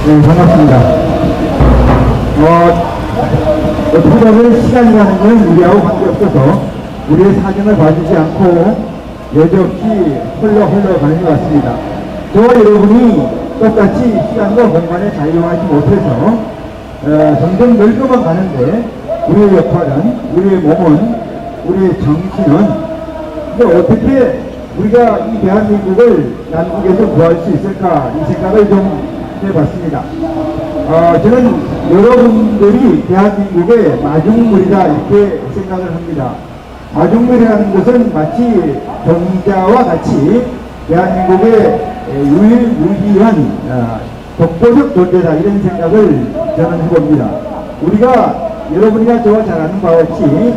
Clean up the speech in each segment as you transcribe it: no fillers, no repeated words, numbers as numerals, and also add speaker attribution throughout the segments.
Speaker 1: 네, 반갑습니다. 어떻게 보면 시간이라는 것은 우리하고 관계없어서 우리의 사정을 봐주지 않고 여지없이 흘러가는 것 같습니다. 저와 여러분이 똑같이 시간과 공간에 자유하지 못해서 점점 넓어만 가는데 우리의 역할은, 우리의 몸은, 우리의 정신은 어떻게 우리가 이 대한민국을 난국에서 구할 수 있을까, 이 생각을 좀 해봤습니다. 저는 여러분들이 대한민국의 마중물이다 이렇게 생각을 합니다. 마중물이라는 것은 마치 종자와 같이 대한민국의 유일무이한 독보적 존재다 이런 생각을 저는 해봅니다. 우리가 여러분이가 저와 잘 아는 바와 같이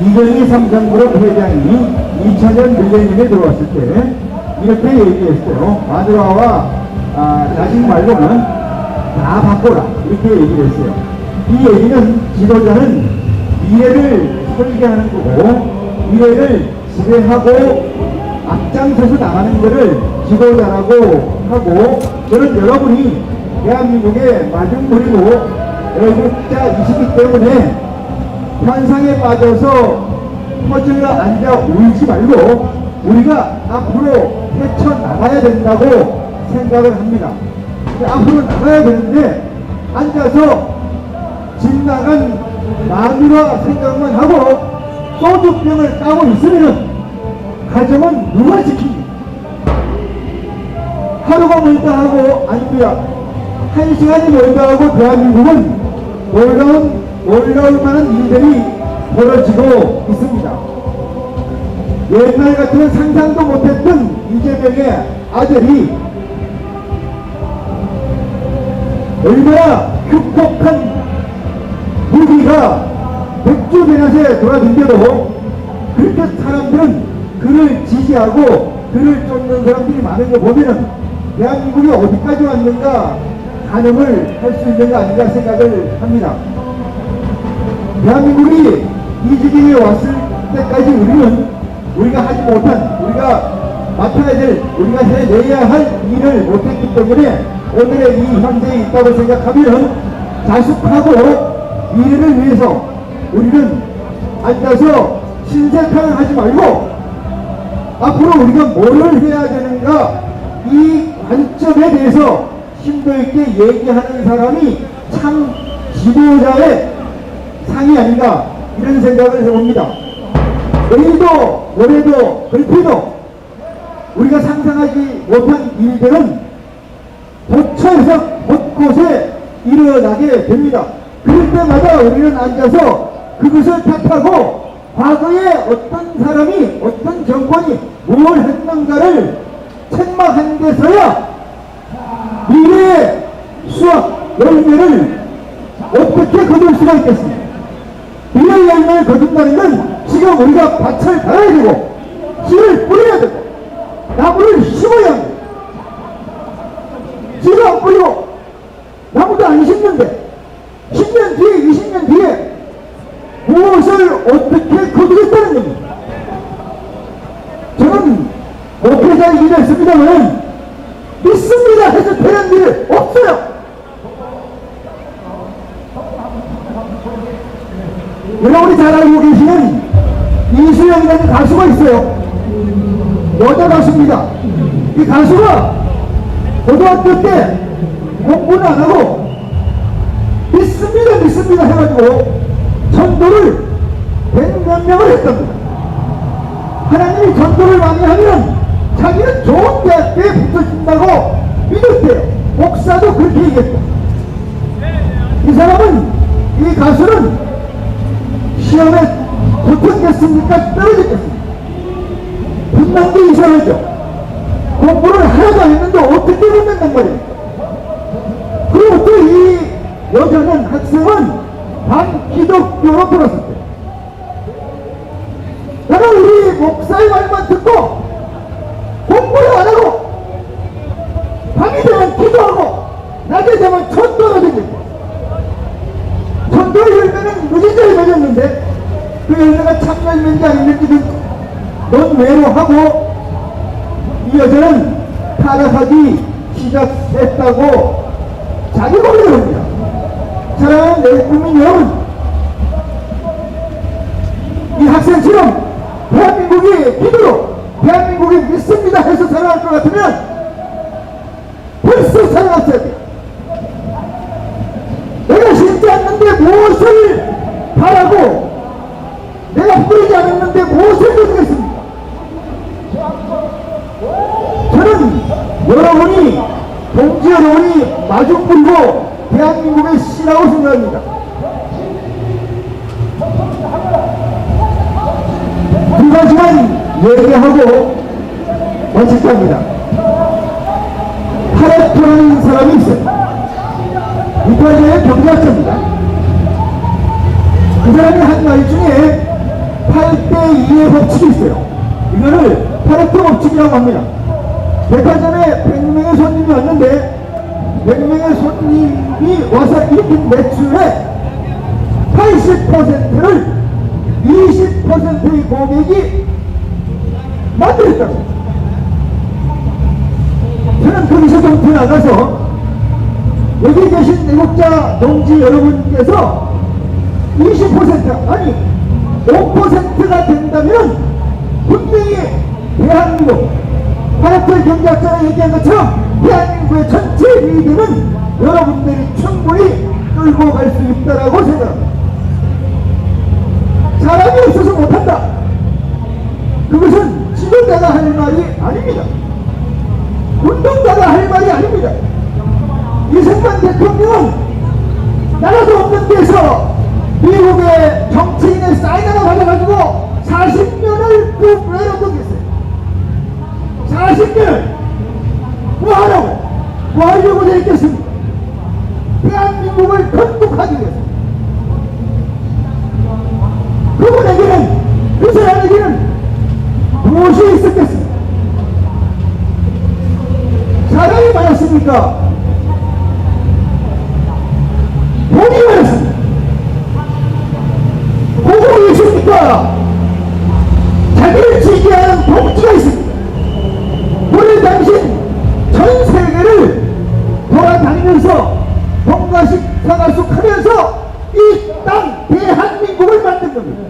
Speaker 1: 이건희 삼성그룹 회장이 2000년 밀레니엄에 들어왔을 때 이렇게 얘기했어요. 마누라와 자식 말고는 다 바꿔라 이렇게 얘기를 했어요. 이 얘기는 지도자는 미래를 설계하는 거고 미래를 지배하고 앞장서서 나가는 것을 지도자라고 하고, 저는 여러분이 대한민국의 마중물이고 애국자이시기 때문에 환상에 빠져서 퍼즐러 앉아 울지 말고 우리가 앞으로 헤쳐나가야 된다고 생각을 합니다. 앞으로 나가야 되는데 앉아서 집 나간 마누라 생각만 하고 소주병을 까고 있으면 가정은 누가 지킵니까? 하루가 멀다 하고 아니고야 1시간이 멀다 하고 대한민국은 놀라울 만한 일들이 벌어지고 있습니다. 옛날 같으면 상상도 못했던 이재명의 아들이 얼마나 흉폭한 무기가 맥주 대낮에 돌아다녀도 그렇게 사람들은 그를 지지하고 그를 쫓는 사람들이 많은 거 보면은 대한민국이 어디까지 왔는가 가늠을 할 수 있는 거 아닌가 생각을 합니다. 대한민국이 이 지경에 왔을 때까지 우리가 하지 못한, 우리가 맡아야 될, 우리가 해내야 할 일을 못했기 때문에 오늘의 이 현재에 있다고 생각하면 자숙하고 미래를 위해서 우리는 앉아서 신세탄을 하지 말고 앞으로 우리가 뭐를 해야 되는가 이 관점에 대해서 심도 있게 얘기하는 사람이 참 지도자의 상이 아닌가 이런 생각을 해봅니다. 내일도 모레도 글피도 우리가 상상하지 못한 일들은 도처에서 곳곳에 일어나게 됩니다. 그럴 때마다 우리는 앉아서 그것을 탓하고 과거에 어떤 사람이 어떤 정권이 뭘 했는가를 책망하는 데서야 미래의 수학 열매를 어떻게 거둘 수가 있겠습니까? 미래의 열매를 거둔다는 건 지금 우리가 밭을 갈아야 되고 씨를 뿌려야 되고 나무를 심어야 합니다. 씨를 안 뿌리고 나무도 안 심는데 10년 뒤에 20년 뒤에 무엇을 어떻게 거두겠다는 겁니다. 저는 목회자 일을 했습니다만 믿습니다 해서 되는 일 없어요. 여러분이 잘 알고 계시는 이수영이라는 가수가 있어요. 여자 가수입니다. 이 가수가 고등학교 때 공부는 안 하고 믿습니다 해가지고 전도를 100몇 명을 했답니다. 하나님이 전도를 많이 하면 자기는 좋은 대학교에 붙어준다고 믿었대요. 목사도 그렇게 얘기했다. 이 사람은, 이 가수는 시험에 붙었겠습니까? 떨어졌겠습니까? 분당 게 이상하죠. 공부를 하나도 안 했는데 어떻게 붙는단 말이에요. 그리고 또 이 여자는, 학생은 반기독교로 들었을 때 나는 우리 목사의 말만 듣고 공부를 안 하고 밤이 되면 기도하고 낮에 되면 전도가 됩니다. 전도의 열매는 무진장이 맺었는데 그 열매가 참 열매인지 아닌지는 논외로 하고 이 여자는 타락하기 시작했다고 자기 고백을 합니다. 사랑하는 내 국민 여러분, 이 학생처럼 대한민국이 기도로 대한민국이 믿습니다 해서 살아갈 것 같으면 벌써 살아갔어야 돼요. 내가 신지 않는데 무엇을 바라고 내가 뿌리지 않았는데 무엇을 거두겠습니까? 저는 여러분이 동지 여러분이 마중 물고 대한민국의 씨라고 생각합니다. 두 가지만 얘기하고 마칠겁니다. 파레토라는 사람이 있어요. 이탈리아의 경제학자입니다. 그 사람이 한 말 중에 8대2의 법칙이 있어요. 이거를 파레토 법칙이라고 합니다. 백화점에 100명의 손님이 왔는데 100명의 손님이 와서 일으킨 매출의 80%를 20%의 고객이 만들었다고. 저는 거기서 좀 더 나가서 여기 계신 애국자 동지 여러분께서 20% 아니 5%가 된다면 분명히 대한민국 파레토 경제학자가 얘기한 것처럼 대한민국의 전체 리드는 여러분들이 충분히 끌고 갈 수 있다고 생각합니다. 사람이 없어서 못한다. 그것은 지도자가 할 말이 아닙니다. 운동가가 할 말이 아닙니다. 이승만 대통령은 나라도 없는 데서 미국의 정치인의 사인 하나 받아가지고 40년을 그 외로도 계세요. 40년 뭐 하려고? 뭐 하려고 되어 있겠습니까? 대한민국을 건국하기 위해서. 그분에게는, 그 사람에게는 무엇이 있었겠습니까? 사람이 많았습니까? 돈이 많았습니다. 고국이 있습니까? 자기를 지지하는 동지가 있습니다. 오늘 당신 전 세계를 돌아다니면서 동가식 사가숙 하면서 이 땅 대한민국을 만든 겁니다.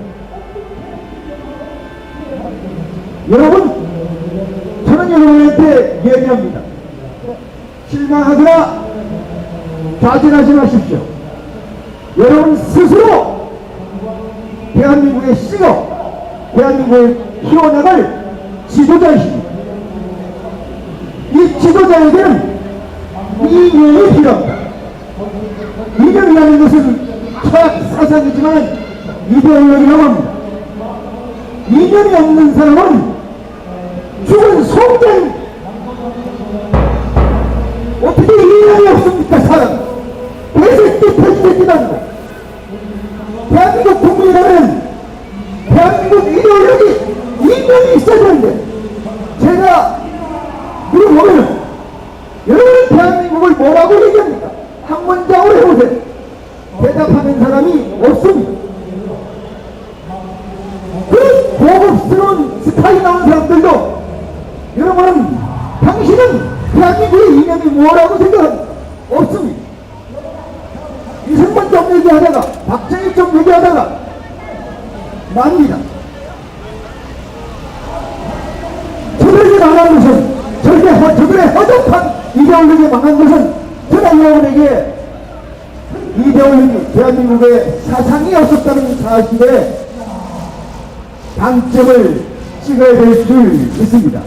Speaker 1: 여러분, 저는 여러분한테 얘기합니다. 실망하거나 좌절하지 마십시오. 여러분 스스로 대한민국의 씨로 대한민국을 키워나갈 지도자이십니다. 이 지도자에게는 이념이 필요합니다. 이념이라는 것은 철학 사상이지만 이데올로기라고 합니다. 이념이 없는 사람은 죽은 송장. 어떻게 이념이 없습니까? 사람 배새끼 터지새끼도 아니고. 대한민국 국민이라면 대한민국 이데올로기 이념이 있어야 되는데, 제가 물어보면 여러분 대한민국을 뭐라고 얘기합니까? 한 문장으로 해보세요. 대답하는 사람이 없습니다. 그 고급스러운 스타일 나온 사람들도 여러분은, 당신은 대한민국의 이념이 뭐라고 생각합니까? 없습니다. 이승만 좀 얘기하다가 박정희 좀 얘기하다가 납니다. 저들에게 망한 것은, 저들의 허접한 이데올로기에 망한 것은 저는 여러분에게 이데올로기, 대한민국의 사상이 없었다는 사실에 방점을 찍어야 될 줄 믿습니다.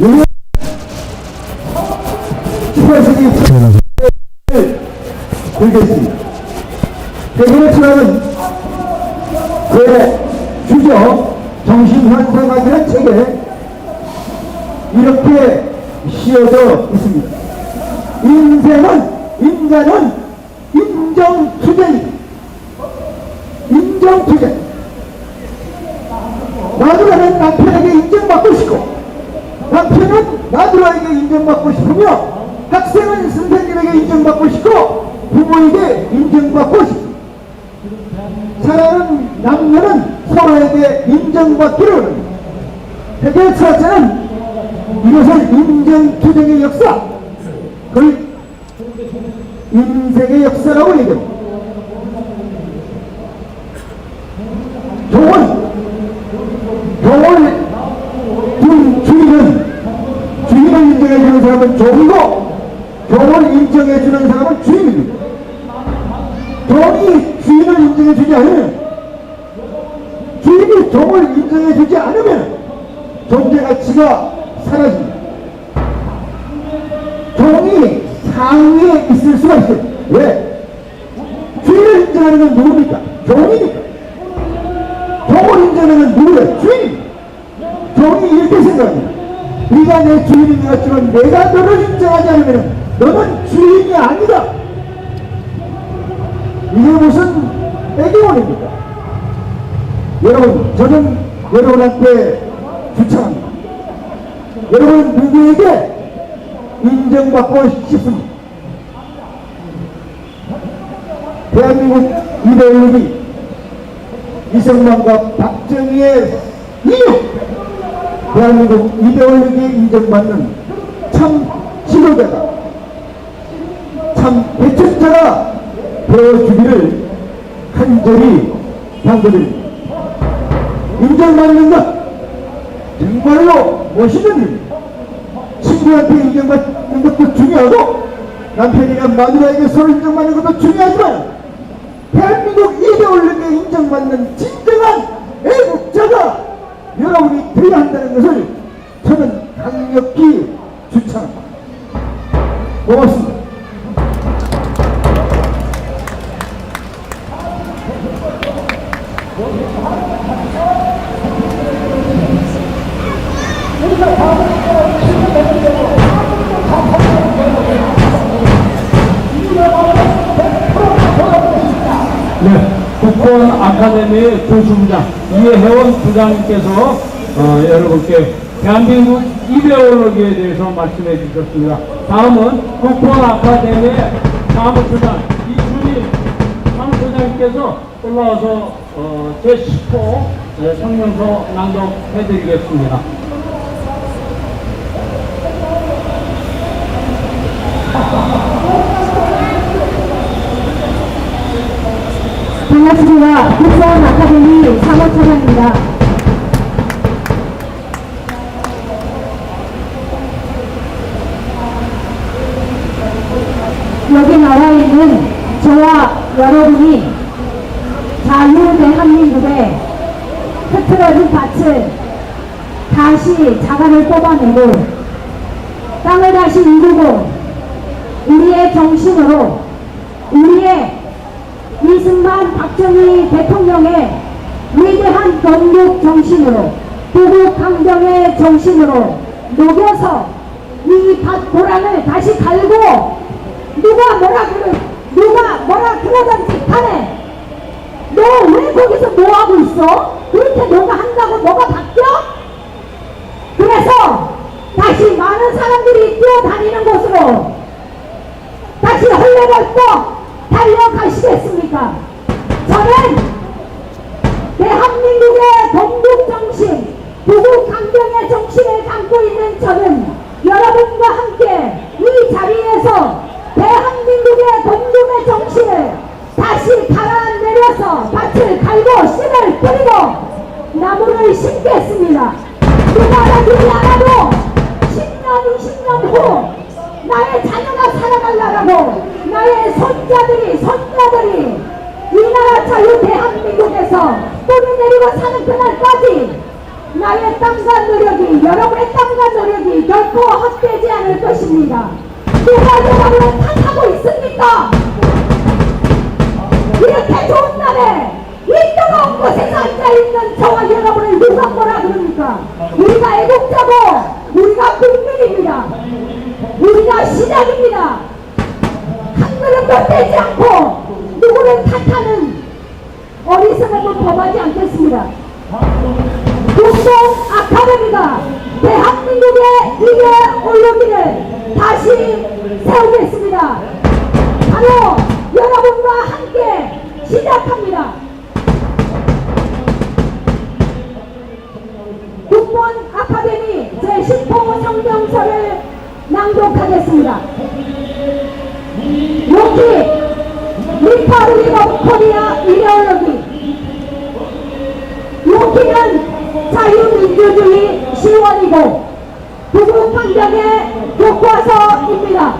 Speaker 1: 여기 18세기 들겠습니다. 대선의 철학은 제 주저 정신환상학이라는 책에 이렇게 씌어져 있습니다. 인자는 인정투쟁입니다. 인정투쟁. 나누라는 남편에게 인정받고 싶고, 남편은 나누라에게 인정받고 싶으며, 학생은 선생님에게 인정받고 싶고, 부모에게 인정받고 싶습니다. 사랑하는 남녀는 서로에게 인정받기를 원합니다. 세계 철학자는 이것을 인정투쟁의 역사, 그걸 인생의 역사라고 얘기합니다. 주인을 인정해주는 사람은 종이고, 종을 인정해주는 사람은 주인입니다. 종이 주인을 인정해주지 않으면, 주인이 종을 인정해주지 않으면 존재 가치가 사라집니다. 종이 상위에 있을 수가 있어요. 왜? 주인을 인정하는 건 누굽니까? 종이니까. 종을 인정하는 건 누구예요? 주인입니다. 종이 이렇게 생각합니다. 네가 내 주인인 것 같지만 내가 너를 인정하지 않으면 너는 주인이 아니다. 이게 무슨 애교원입니까? 여러분, 저는 여러분한테 주창합니다. 여러분 누구에게 인정받고 싶습니다. 대한민국 이데올로기 이승만과 박정희의 이유, 대한민국 이데올로기에 인정받는 참 지도자가, 참 대천자가 되어주기를 간절히 당부드립니다. 인정받는 것 정말로 멋있는 일입니다. 친구한테 인정받는 것도 중요하고 남편이나 마누라에게 서로 인정받는 것도 중요하지만 대한민국 이데올로기에 인정받는 진정한 애국자가 여러분이 되어야 한다는 것을 저는 강력히 주창합니다. 고맙습니다.
Speaker 2: 네, 국권 아카데미 교수부장 이혜원 부장님께서 여러분께 대한민국 이데올로기에 대해서 말씀해 주셨습니다. 다음은 국권 아카데미 사무처장 이준희 사무처장님께서 올라와서 제10호 성명서 낭독해 드리겠습니다.
Speaker 3: 반갑습니다. 국선 아카데미 사무처장입니다. 여기 나와 있는 저와 여러분이 자유대한민국의 흐트러진 밭을 다시 자갈을 뽑아내고 땅을 다시 이루고 우리의 정신으로 우리의 이승만 박정희 대통령의 위대한 건국 정신으로 부국 강병의 정신으로 녹여서 이 밭 고랑을 다시 갈고 누가 뭐라 그러던지 간에 너 왜 거기서 뭐 하고 있어? 그렇게 너가 한다고 너가 바뀌어? 그래서 다시 많은 사람들이 뛰어다니는 곳으로 다시 헐레벌떡 달려가시겠습니까? 저는 대한민국의 건국정신, 부국강병의 정신을 담고 있는 저는 여러분과 함께 이 자리에서 대한민국의 건국의 정신을 다시 갈아내려서 밭을 갈고 씨를 뿌리고 나무를 심겠습니다. 누가 알아주지 않아도 10년, 20년 후 나의 자녀가 살아가려고 나의 손자들이 이 나라 자유 대한민국에서 뿌리 내리고 사는 그날까지 나의 땀과 노력이, 여러분의 땀과 노력이 결코 헛되지 않을 것입니다. 누가 여러분을 탓하고 있습니까? 이렇게 좋은 날에 이 뜨거운 곳에서 앉아있는 저와 여러분을 누가 뭐라 그럽니까? 우리가 애국자고 우리가 국민입니다. 우리가 시작입니다. 한 걸음도 떼지 않고 누구를 탓하는 어리석음을 범하지 않겠습니다. 국정 아카데미가 대한민국의 이데올로기를 다시 세우겠습니다. 바로 여러분과 함께 시작합니다. 국본 아카데미 낭독하겠습니다. 로키 리퍼블릭 오브 코리아 이데올로기. 로키는 자유민주주의 시원이고 부국 환경의 교과서입니다.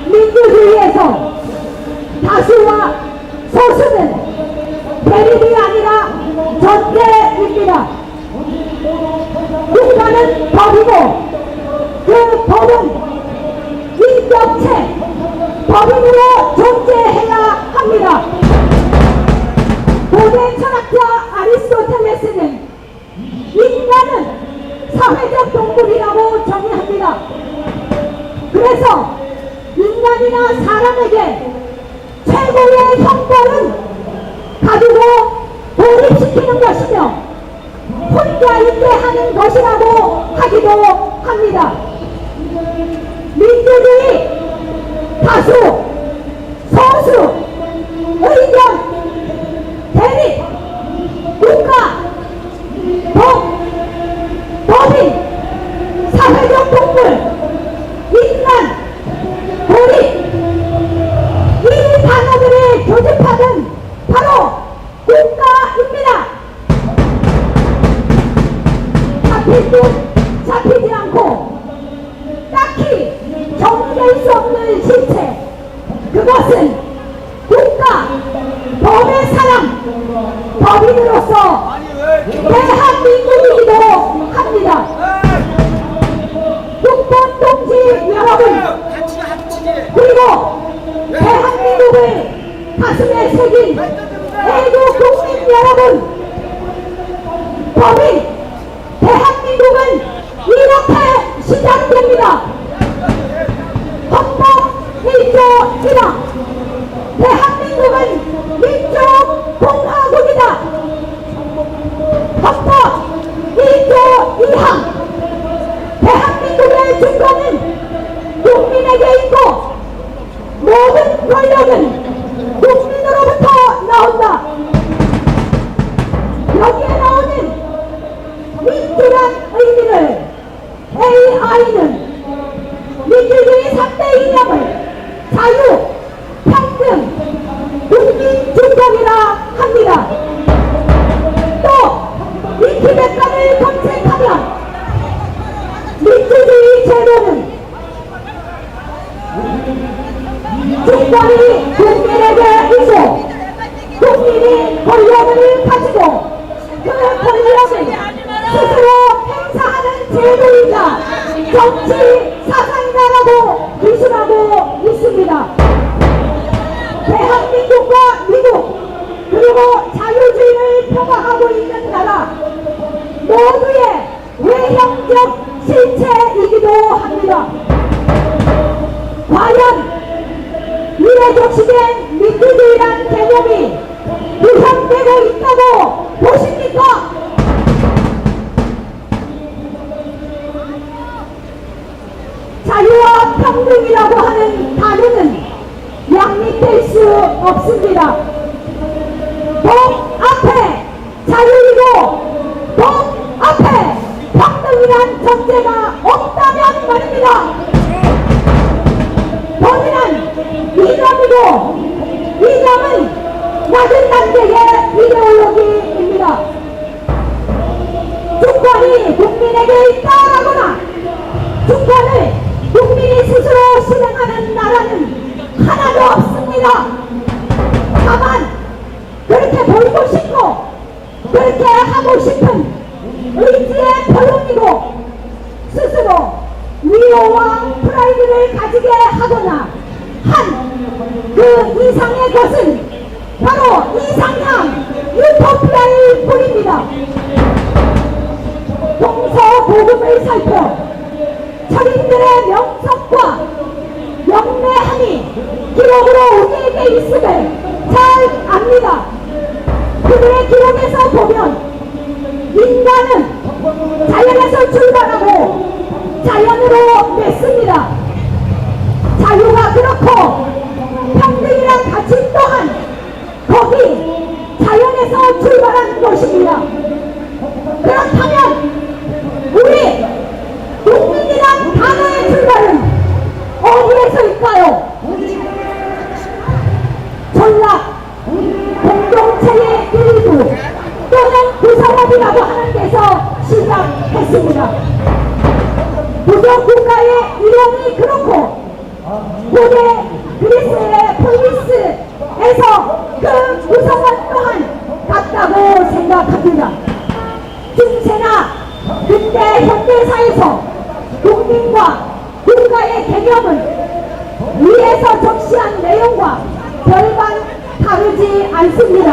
Speaker 3: 민주주의에서 다수와 소수는 대립이 아니라 전제입니다. 국가는 법이고 그 법은 인격체, 법인으로 존재해야 합니다. 고대 철학자 아리스토텔레스는 인간은 사회적 동물이라고 정의합니다. 그래서 인간이나 사람에게 최고의 형벌은 가지고 독립시키는 것이며 혼자 있게 하는 것이라고 하기도 합니다. 민주주의, 다수, 소수, 의견, 대립, 국가, 법인, 사회적 동물, 인간, 고립, 이 단어들을 교집합은 바로 국가입니다. 잡힐 듯 잡히지 않고 딱히 정리될 수 없는 실체, 그것은 국가, 법의 사람, 법인으로서 대한민국이기도 합니다. 국본 동지 여러분, 그리고 대한민국을 가슴에 새긴 애국 국민 여러분, 법인 대한민국은 이렇게 시작됩니다. 헌법 1조 1항 대한민국은 민주공화국이다. 헌법 1조 2항 대한민국의 주권은 국민에게 있고 모든 권력은 국민으로부터 나온다. 여기에 나오는 민주란 의미를 AI는 민주주의 3대 이념을 자유, 평등, 국민주권이라 합니다. 또 위키백과를 검색하면 민주주의 제도는 주권이 국민에게 있고 국민이 권력을 가지고 그 권력을 스스로 행사하는 제도이자 정치 사상이다라고 기술하고 있습니다. 대한민국과 미국 그리고 자유주의를 표방하고 있는 나라 모두의 외형적 실체이기도 합니다. 과연 이래 적시된 민주주의란 개념이 구성되고 있다고 보십니까? 자유와 평등이라고 하는 단어는 양립될 수 없습니다. 법 앞에 자유이고 법 앞에 평등이란 전제가 없다면 말입니다. 법이란 이념이고 이념은 낮은 단계의 이데올로기입니다. 주권이 국민에게 있다라거나 주권을 국민이 스스로 실행하는 나라는 하나도 없습니다. 다만 그렇게 보이고 싶고 그렇게 하고 싶은 의지의 표현이고 스스로 위로와 프라이드를 가지게 하거나 한 그 이상의 것은 바로 이상향 유토피아일 뿐입니다. 동서고금을 살펴 철인들의 명성과 영매함이 기록으로 우리에게 있음을 잘 압니다. 그들의 기록에서 보면 인간은 자연에서 출발하고 자연으로 맺습니다. 자유가 그렇고 평등이란 가치 또한 거기 자연에서 출발한 것입니다. 그렇다면 우리 국민이란 시작했습니다. 부족 국가의 이름이 그렇고 고대 그리스의 폴리스에서 그 구성원 또한 같다고 생각합니다. 중세나 근대 현대사에서 국민과 국가의 개념은 위에서 적시한 내용과 별반 다르지 않습니다.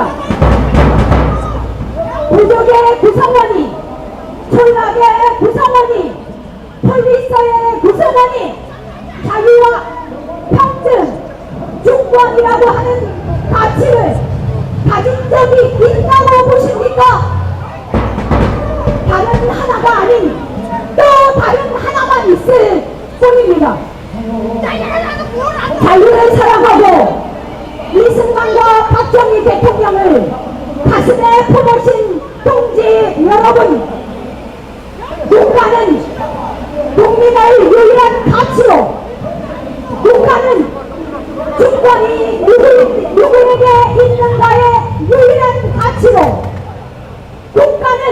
Speaker 3: 부족의 구성원이, 촌락의 구성원이, 폴리서의 구성원이 자유와 평등, 중권이라고 하는 가치를 가진 적이 있다고 보십니까? 다른 하나가 아닌 또 다른 하나만 있을 뿐입니다. 자유를 사랑하고 이승만과 박정희 대통령을 가슴에 품으신 동지 여러분, 국가는 국민의 유일한 가치로, 국가는 주권이 누구에게 있는가의 유일한 가치로, 국가는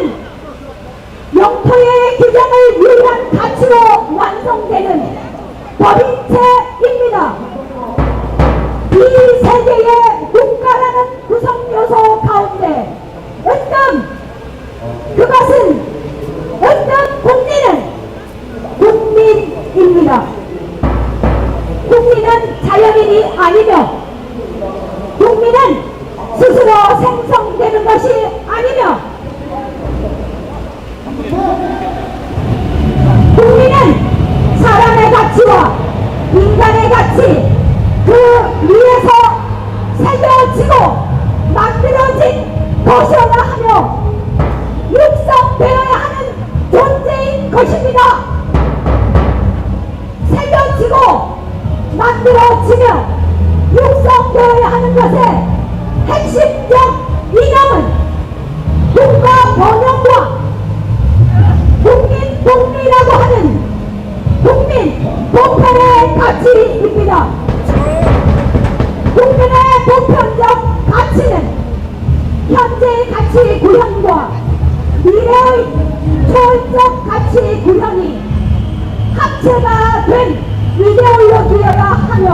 Speaker 3: 영토의 규정을 유일한 가치로 완성되는 법인체입니다. 이 세계의 국가라는 구성 요소 가운데 그것은 국민은 국민입니다. 국민은 자연인이 아니며, 국민은 스스로 생성되는 것이 아니며, 국민은 사람의 가치와 인간의 가치 그 위에서 새겨지고 만들어진 것이어야 하며 육성되어야 하는 존재인 것입니다. 새겨지고 만들어지며 육성되어야 하는 것의 핵심적 이념은 국가 번영과 국민 복리라고 하는 국민 보편의 가치입니다. 국민의 보편적 가치는 현재의 가치 구현과 미래의 초월적 가치 구현이 합체가 된 이데올로기여야 하며,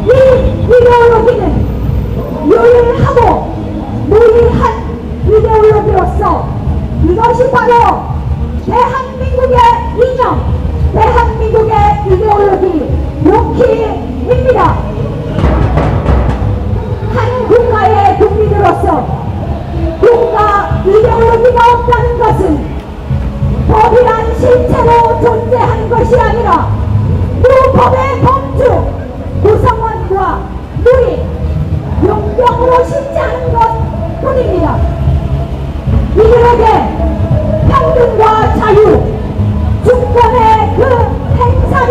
Speaker 3: 이 이데올로기는 유일하고 무의한 이데올로기로서 이것이 바로 대한민국의 이념, 대한민국의 이데올로기 몽키입니다. 한 국가의 국민으로서 국가 이데올로기가 없다는 것은 법이란 실체로 존재하는 것이 아니라 그 법의 범주, 구성원과 누리, 용병으로 실제하는 것 뿐입니다. 이들에게 평등과 자유, 주권의 그 행사는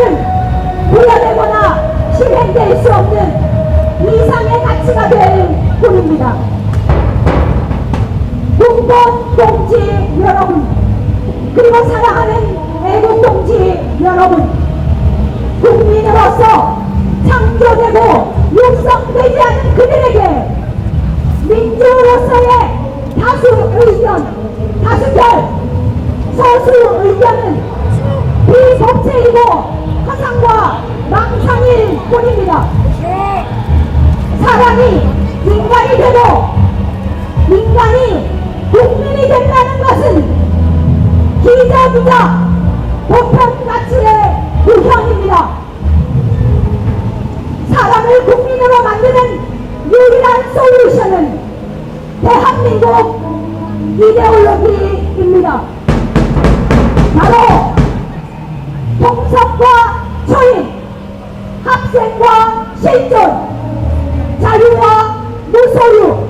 Speaker 3: 부여되거나 실행될 수 없는 이상의 가치가 될 뿐입니다. 국본 동지 여러분, 그리고 사랑하는 애국 동지 여러분, 국민으로서 창조되고 육성되지 않은 그들에게 민주로서의 다수 의견, 다수결, 소수 의견은 비법체이고 허상과 망상일 뿐입니다. 사람이 인간이 되고 인간이 국민이 된다는 것은 기저귀자 보편 가치의 구현입니다. 사람을 국민으로 만드는 유일한 솔루션은 대한민국 이데올로기입니다. 바로 통섭과 초임, 합생과 실존, 자유와 무소유,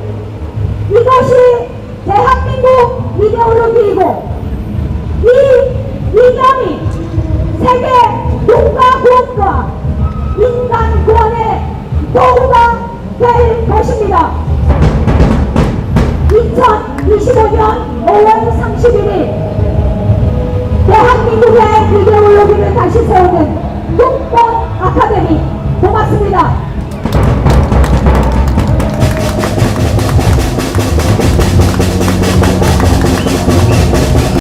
Speaker 3: 이것이 대한민국 이데올로기이고, 이 이념이 세계 국가 구원과 인간 구원의 도구가 될 것입니다. 2025년 5월 31일